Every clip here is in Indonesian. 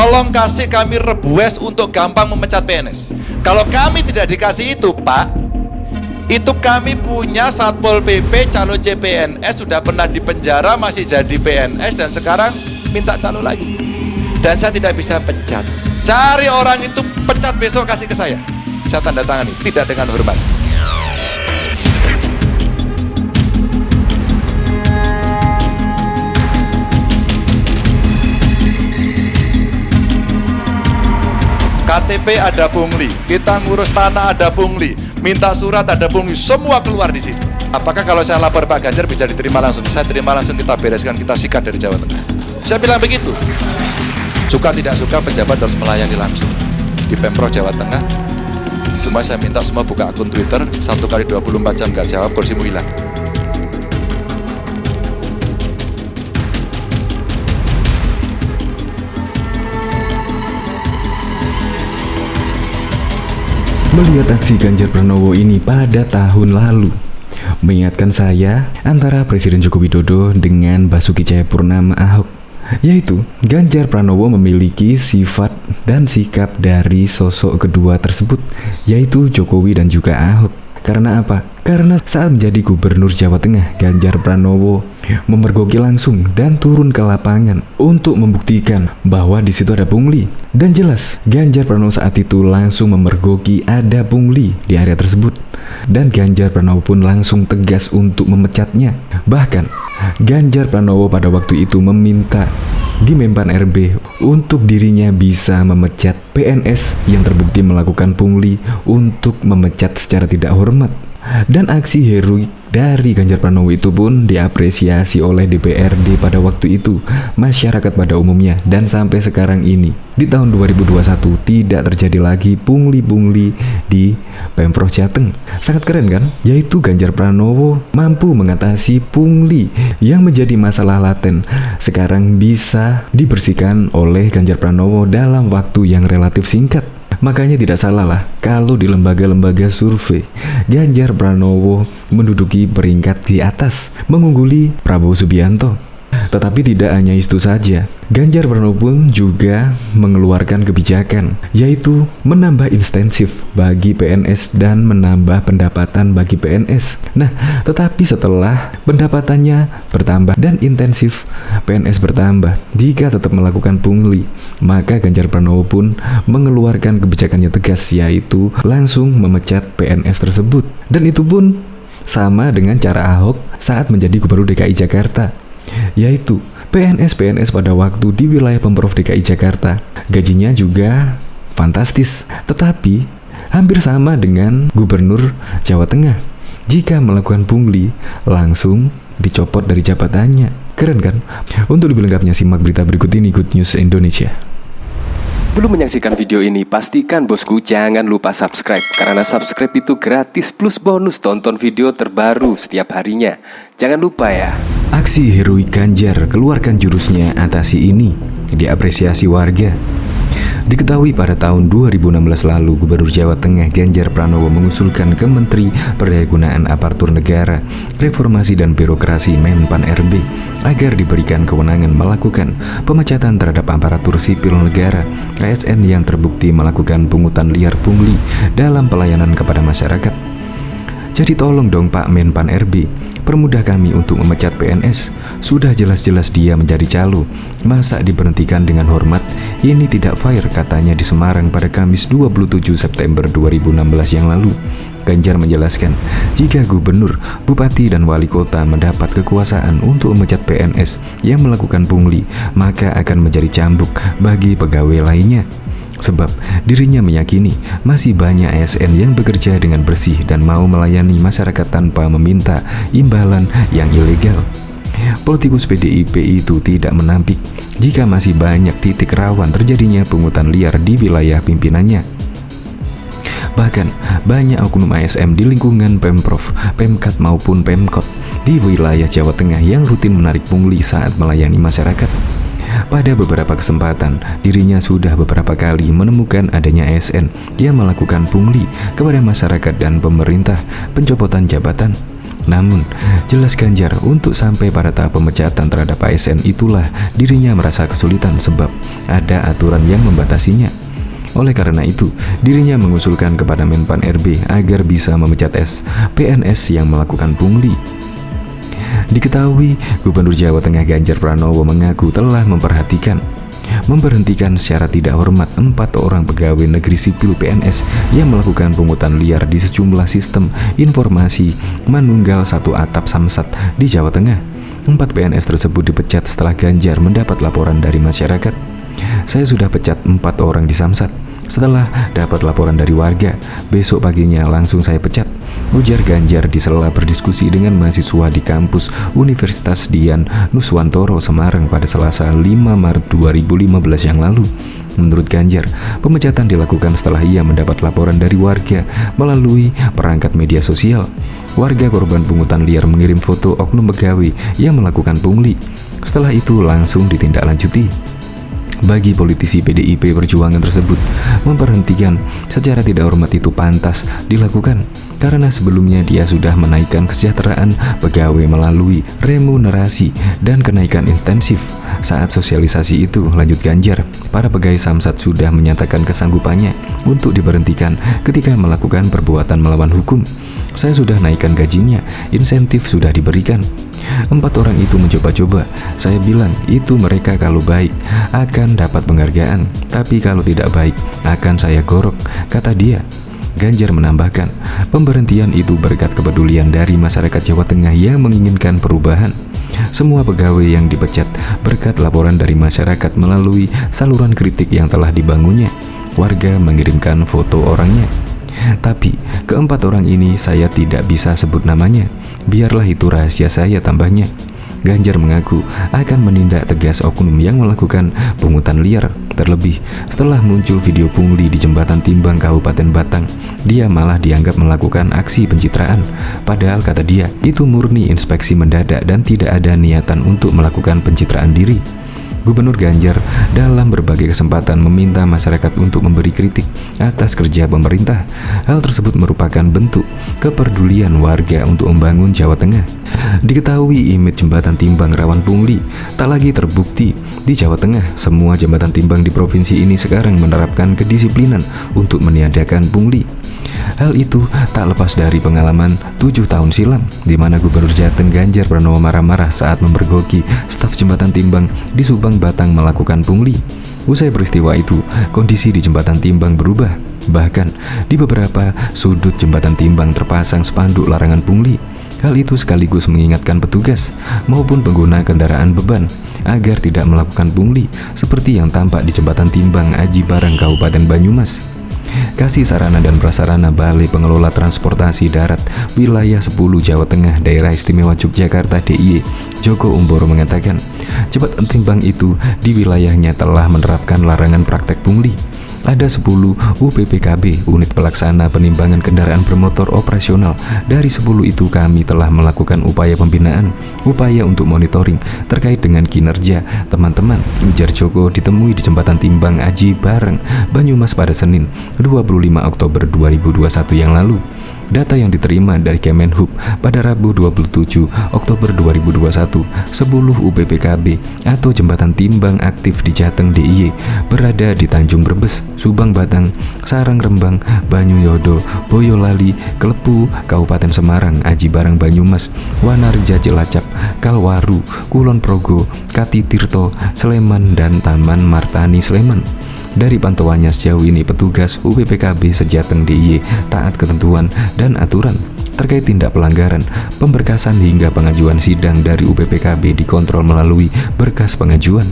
tolong kasih kami rebues untuk gampang memecat PNS. Kalau kami tidak dikasih itu, Pak, itu kami punya Satpol PP calon CPNS sudah pernah dipenjara, masih jadi PNS, dan sekarang minta calon lagi. Dan saya tidak bisa pecat. Cari orang itu, pecat besok, kasih ke saya tanda tangani, tidak dengan hormat. KTP ada pungli, kita ngurus tanah ada pungli, minta surat ada pungli, semua keluar di situ. Apakah kalau saya lapor Pak Ganjar bisa diterima langsung? Saya terima langsung, kita bereskan, kita sikat dari Jawa Tengah. Saya bilang begitu. Suka tidak suka pejabat harus melayani langsung di Pemprov Jawa Tengah. Cuma saya minta semua buka akun Twitter, 1 kali 24 jam gak jawab, kursimu hilang. Melihat aksi Ganjar Pranowo ini pada tahun lalu mengingatkan saya antara Presiden Joko Widodo dengan Basuki Cahayapurnama Ahok, yaitu Ganjar Pranowo memiliki sifat dan sikap dari sosok kedua tersebut, yaitu Jokowi dan juga Ahok. Karena apa? Karena saat menjadi Gubernur Jawa Tengah, Ganjar Pranowo memergoki langsung dan turun ke lapangan untuk membuktikan bahwa di situ ada pungli. Dan jelas, Ganjar Pranowo saat itu langsung memergoki ada pungli di area tersebut. Dan Ganjar Pranowo pun langsung tegas untuk memecatnya. Bahkan, Ganjar Pranowo pada waktu itu meminta di Menpan RB untuk dirinya bisa memecat PNS yang terbukti melakukan pungli untuk memecat secara tidak hormat. Dan aksi heroik dari Ganjar Pranowo itu pun diapresiasi oleh DPRD pada waktu itu, masyarakat pada umumnya, dan sampai sekarang ini di tahun 2021 tidak terjadi lagi pungli-pungli di Pemprov Jateng. Sangat keren kan? Yaitu Ganjar Pranowo mampu mengatasi pungli yang menjadi masalah laten sekarang bisa dibersihkan oleh Ganjar Pranowo dalam waktu yang relatif singkat. Makanya tidak salah lah kalau di lembaga-lembaga survei Ganjar Pranowo menduduki peringkat di atas, mengungguli Prabowo Subianto. Tetapi tidak hanya itu saja, Ganjar Pranowo pun juga mengeluarkan kebijakan, yaitu menambah insentif bagi PNS dan menambah pendapatan bagi PNS. Nah, tetapi setelah pendapatannya bertambah dan intensif PNS bertambah, jika tetap melakukan pungli, maka Ganjar Pranowo pun mengeluarkan kebijakannya tegas, yaitu langsung memecat PNS tersebut. Dan itu pun sama dengan cara Ahok saat menjadi Gubernur DKI Jakarta, yaitu PNS pada waktu di wilayah Pemprov DKI Jakarta gajinya juga fantastis, tetapi hampir sama dengan Gubernur Jawa Tengah. Jika melakukan pungli, langsung dicopot dari jabatannya. Keren kan? Untuk lebih lengkapnya simak berita berikut ini, Good News Indonesia. Belum menyaksikan video ini, pastikan bosku jangan lupa subscribe, karena subscribe itu gratis plus bonus tonton video terbaru setiap harinya. Jangan lupa ya. Aksi heroik Ganjar keluarkan jurusnya atasi ini diapresiasi warga. Diketahui pada tahun 2016 lalu, Gubernur Jawa Tengah Ganjar Pranowo mengusulkan ke Menteri Perdayagunaan Aparatur Negara, Reformasi dan Birokrasi Menpan RB agar diberikan kewenangan melakukan pemecatan terhadap aparatur sipil negara ASN yang terbukti melakukan pungutan liar pungli dalam pelayanan kepada masyarakat. Jadi tolong dong Pak Menpan RB, permudah kami untuk memecat PNS. Sudah jelas-jelas dia menjadi calo, masa diberhentikan dengan hormat? Ini tidak fair, katanya di Semarang pada Kamis 27 September 2016 yang lalu. Ganjar menjelaskan, jika gubernur, bupati, dan wali kota mendapat kekuasaan untuk memecat PNS yang melakukan pungli, maka akan menjadi cambuk bagi pegawai lainnya. Sebab dirinya meyakini masih banyak ASN yang bekerja dengan bersih dan mau melayani masyarakat tanpa meminta imbalan yang ilegal. Politikus PDIP itu tidak menampik jika masih banyak titik rawan terjadinya pungutan liar di wilayah pimpinannya. Bahkan banyak oknum ASN di lingkungan Pemprov, Pemkat maupun Pemkot di wilayah Jawa Tengah yang rutin menarik pungli saat melayani masyarakat. Pada beberapa kesempatan, dirinya sudah beberapa kali menemukan adanya ASN yang melakukan pungli kepada masyarakat dan pemerintah, pencopotan jabatan. Namun, jelas Ganjar untuk sampai pada tahap pemecatan terhadap ASN itulah dirinya merasa kesulitan sebab ada aturan yang membatasinya. Oleh karena itu, dirinya mengusulkan kepada Menpan RB agar bisa memecat PNS yang melakukan pungli. Diketahui, Gubernur Jawa Tengah Ganjar Pranowo mengaku telah memberhentikan secara tidak hormat 4 orang pegawai negeri sipil PNS yang melakukan pungutan liar di sejumlah sistem informasi manunggal satu atap Samsat di Jawa Tengah. 4 PNS tersebut dipecat setelah Ganjar mendapat laporan dari masyarakat. Saya sudah pecat 4 orang di Samsat. Setelah dapat laporan dari warga, besok paginya langsung saya pecat, ujar Ganjar di sela berdiskusi dengan mahasiswa di kampus Universitas Dian Nuswantoro Semarang pada Selasa 5 Maret 2015 yang lalu. Menurut Ganjar, pemecatan dilakukan setelah ia mendapat laporan dari warga melalui perangkat media sosial. Warga korban pungutan liar mengirim foto oknum pegawai yang melakukan pungli. Setelah itu langsung ditindaklanjuti. Bagi politisi PDIP Perjuangan tersebut, memberhentikan secara tidak hormat itu pantas dilakukan karena sebelumnya dia sudah menaikkan kesejahteraan pegawai melalui remunerasi dan kenaikan intensif. Saat sosialisasi itu, lanjut Ganjar, para pegawai Samsat sudah menyatakan kesanggupannya untuk diberhentikan ketika melakukan perbuatan melawan hukum. Saya sudah naikkan gajinya, insentif sudah diberikan. 4 orang itu mencoba-coba. Saya bilang itu mereka kalau baik akan dapat penghargaan, tapi kalau tidak baik akan saya gorok, kata dia. Ganjar menambahkan, pemberhentian itu berkat kepedulian dari masyarakat Jawa Tengah yang menginginkan perubahan. Semua pegawai yang dipecat berkat laporan dari masyarakat melalui saluran kritik yang telah dibangunnya. Warga mengirimkan foto orangnya. Tapi keempat orang ini saya tidak bisa sebut namanya. Biarlah itu rahasia saya, tambahnya. Ganjar mengaku akan menindak tegas oknum yang melakukan pungutan liar. Terlebih setelah muncul video pungli di Jembatan Timbang Kabupaten Batang, dia malah dianggap melakukan aksi pencitraan. Padahal kata dia, itu murni inspeksi mendadak dan tidak ada niatan untuk melakukan pencitraan diri. Gubernur Ganjar dalam berbagai kesempatan meminta masyarakat untuk memberi kritik atas kerja pemerintah. Hal tersebut merupakan bentuk kepedulian warga untuk membangun Jawa Tengah. Diketahui image jembatan timbang rawan pungli tak lagi terbukti di Jawa Tengah. Semua jembatan timbang di provinsi ini sekarang menerapkan kedisiplinan untuk meniadakan pungli. Hal itu tak lepas dari pengalaman 7 tahun silam, di mana Gubernur Jateng Ganjar Pranowo marah-marah saat memergoki staf jembatan timbang di Subang Batang melakukan pungli. Usai peristiwa itu, kondisi di jembatan timbang berubah. Bahkan di beberapa sudut jembatan timbang terpasang spanduk larangan pungli. Hal itu sekaligus mengingatkan petugas maupun pengguna kendaraan beban agar tidak melakukan pungli seperti yang tampak di jembatan timbang Aji Barang Kabupaten Banyumas. Kasih Sarana dan Prasarana Balai Pengelola Transportasi Darat Wilayah 10 Jawa Tengah Daerah Istimewa Yogyakarta DIY Joko Umboro mengatakan, jembatan timbang itu di wilayahnya telah menerapkan larangan praktek pungli. Ada 10 UPPKB, unit pelaksana penimbangan kendaraan bermotor operasional. Dari 10 itu kami telah melakukan upaya pembinaan, upaya untuk monitoring terkait dengan kinerja teman-teman, ujar Joko ditemui di jembatan timbang Aji Barang, Banyumas pada Senin 25 Oktober 2021 yang lalu. Data yang diterima dari Kemenhub pada Rabu 27 Oktober 2021, 10 UPPKB atau jembatan timbang aktif di Jateng DIY berada di Tanjung Brebes, Subang Batang, Sarang Rembang, Banyuyodo, Boyolali, Klepu, Kabupaten Semarang, Aji Barang Banyumas, Wanarja Cilacap, Kalwaru, Kulon Progo, Katitirto, Sleman, dan Taman Martani Sleman. Dari pantauannya sejauh ini, petugas UPPKB Sejateng DIY taat ketentuan dan aturan terkait tindak pelanggaran, pemberkasan hingga pengajuan sidang dari UPPKB dikontrol melalui berkas pengajuan.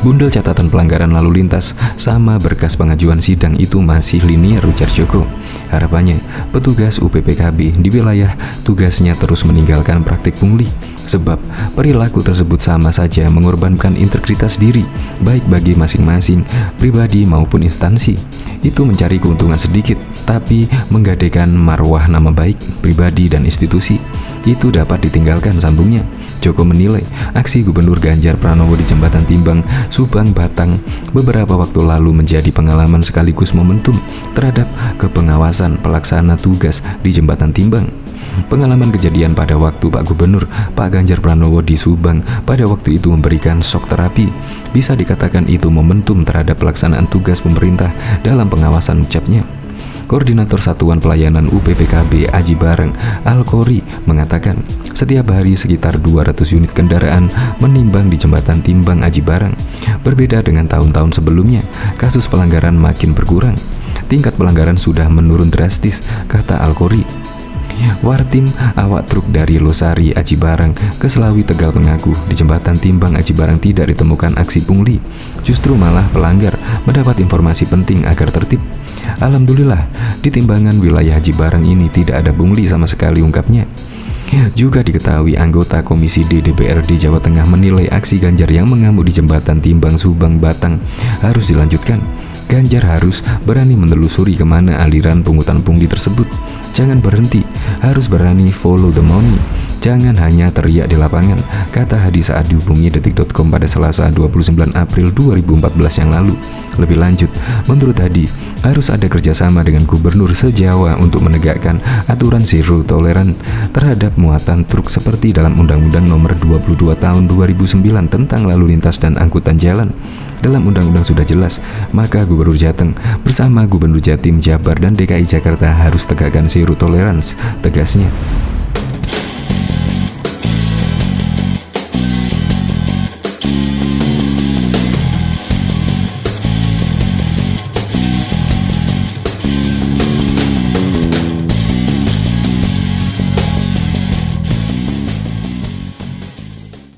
Bundel catatan pelanggaran lalu lintas sama berkas pengajuan sidang itu masih linear, ujar Joko. Harapannya, petugas UPPKB di wilayah tugasnya terus meninggalkan praktik pungli, sebab perilaku tersebut sama saja mengorbankan integritas diri, baik bagi masing-masing pribadi maupun instansi. Itu mencari keuntungan sedikit, tapi menggadaikan marwah nama baik pribadi dan institusi. Itu dapat ditinggalkan, sambungnya. Joko menilai aksi Gubernur Ganjar Pranowo di Jembatan Timbang Subang Batang beberapa waktu lalu menjadi pengalaman sekaligus momentum terhadap kepengawasan pelaksana tugas di Jembatan Timbang. Pengalaman kejadian pada waktu Pak Gubernur Pak Ganjar Pranowo di Subang pada waktu itu memberikan shock terapi. Bisa dikatakan itu momentum terhadap pelaksanaan tugas pemerintah dalam pengawasan, ucapnya. Koordinator Satuan Pelayanan UPPKB Aji Barang Al-Khori mengatakan setiap hari sekitar 200 unit kendaraan menimbang di jembatan timbang Aji Barang. Berbeda dengan tahun-tahun sebelumnya, kasus pelanggaran makin berkurang. Tingkat pelanggaran sudah menurun drastis, kata Al-Khori. Wartim awak truk dari Losari Aji Barang ke Selawi Tegal mengaku di jembatan timbang Aji Barang tidak ditemukan aksi pungli, justru malah pelanggar mendapat informasi penting agar tertib. Alhamdulillah, di timbangan wilayah Aji Barang ini tidak ada pungli sama sekali, ungkapnya. Juga diketahui anggota Komisi D DPRD Jawa Tengah menilai aksi Ganjar yang mengamuk di jembatan timbang Subang Batang harus dilanjutkan. Ganjar harus berani menelusuri kemana aliran pungutan pungli tersebut. Jangan berhenti, harus berani follow the money. Jangan hanya teriak di lapangan, kata Hadi saat dihubungi detik.com pada Selasa 29 April 2014 yang lalu. Lebih lanjut, menurut Hadi, harus ada kerjasama dengan gubernur se-Jawa untuk menegakkan aturan zero tolerance terhadap muatan truk seperti dalam Undang-Undang Nomor 22 Tahun 2009 tentang lalu lintas dan angkutan jalan. Dalam undang-undang sudah jelas, maka Gubernur Jateng bersama Gubernur Jatim, Jabar, dan DKI Jakarta harus tegakkan zero tolerance, tegasnya.